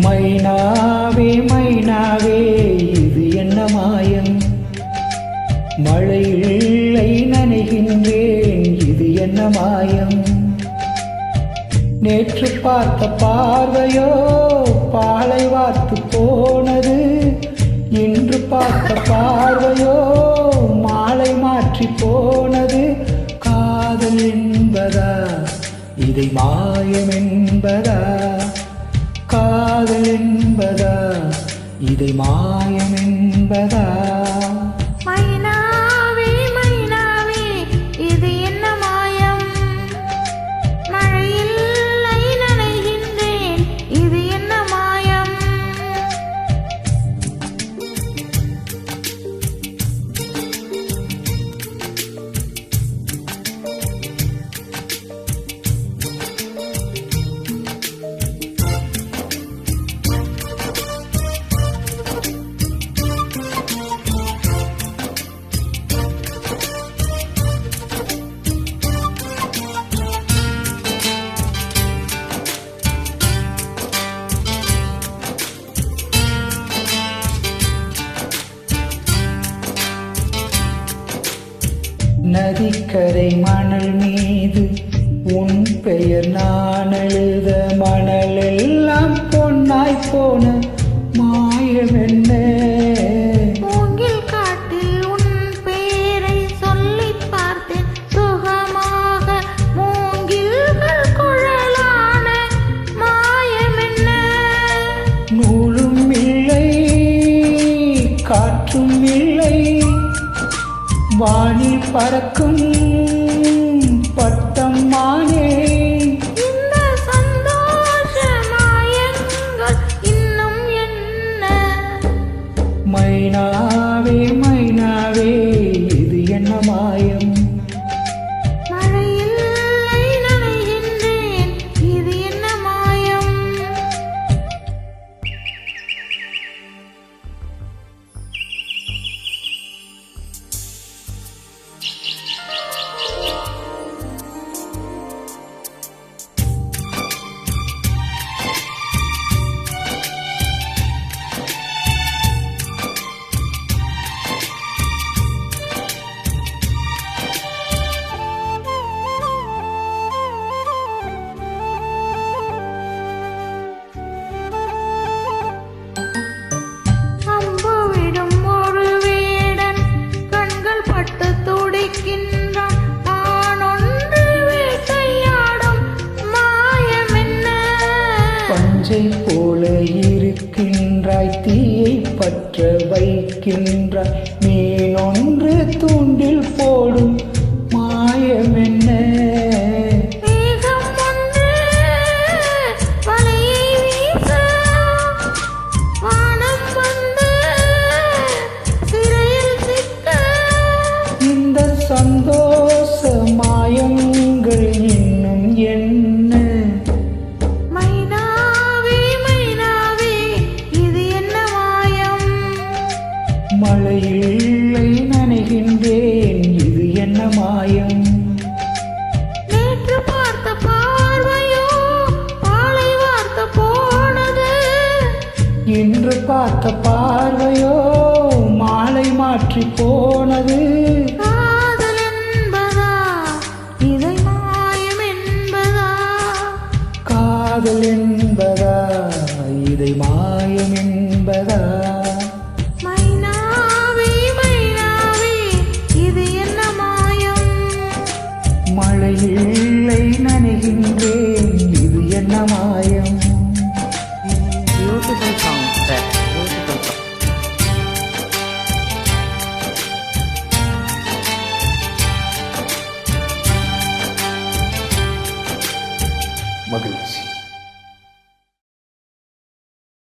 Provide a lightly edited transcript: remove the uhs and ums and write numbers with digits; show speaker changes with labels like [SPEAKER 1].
[SPEAKER 1] மைனாவே மைனாவே இது என்ன மாயம், மழையில்லை நனைகின்றேன் இது என்ன மாயம். நேற்று பார்த்த பார்வையோ பாலை வார்த்து போனது, இன்று பார்த்த பார்வையோ மாலை மாற்றி போனது. காதல் என்பதா இதை மாயம் என்பதா, காதல் என்பதா இதை மாயம் என்பதா.
[SPEAKER 2] மைனாவே மைனாவே இது என்ன மாயம், மழையில்லை நனைகின்றேன் இது என்ன மாயம்.
[SPEAKER 1] நதிக்கரை மணல் மீது உன் பெயர் நான் எழுத, மணலெல்லாம் பொன்னாய் போன மாயம் என்ன.
[SPEAKER 2] மூங்கில் காட்டில் உன் பேரை சொல்லி பார்த்தேன் சுகமாக, மூங்கில்கள் குழலான மாயம் என்ன.
[SPEAKER 1] நூலும் இல்லை காற்றும் இல்லை, வானில் பறக்கும் பட்டம் மானே.
[SPEAKER 2] இந்த சந்தோஷ மாயங்கள் இன்னும் என்ன.
[SPEAKER 1] மைனாவே மைனாவே இது என்ன மாயம்,
[SPEAKER 2] மழையில்லை நனைகின்றேன் இது என்ன மாயம்.
[SPEAKER 1] பஞ்சை போல இருக்கின்றாய், தீயை பற்ற வைக்கின்றாய், மீனொன்று தூண்டில் போடும் மாயம் என்ன. இந்த சந்தோஷ மாயங்கள் இன்னும் என்ன. மழையில்லை நனைகின்றேன் இது என்ன மாயம்.
[SPEAKER 2] நேற்று பார்த்த பார்வையோ பாலை வார்த்த போனது,
[SPEAKER 1] இன்று பார்த்த பார்வையோ மாலை மாற்றி போனது.
[SPEAKER 2] காதல் என்பதா இதை மாயம் என்பதா,
[SPEAKER 1] காதல் என்பதா இதை மாயம் என்பதா. மழையில்லை நனைகின்றேன் இது என்ன மாயம்.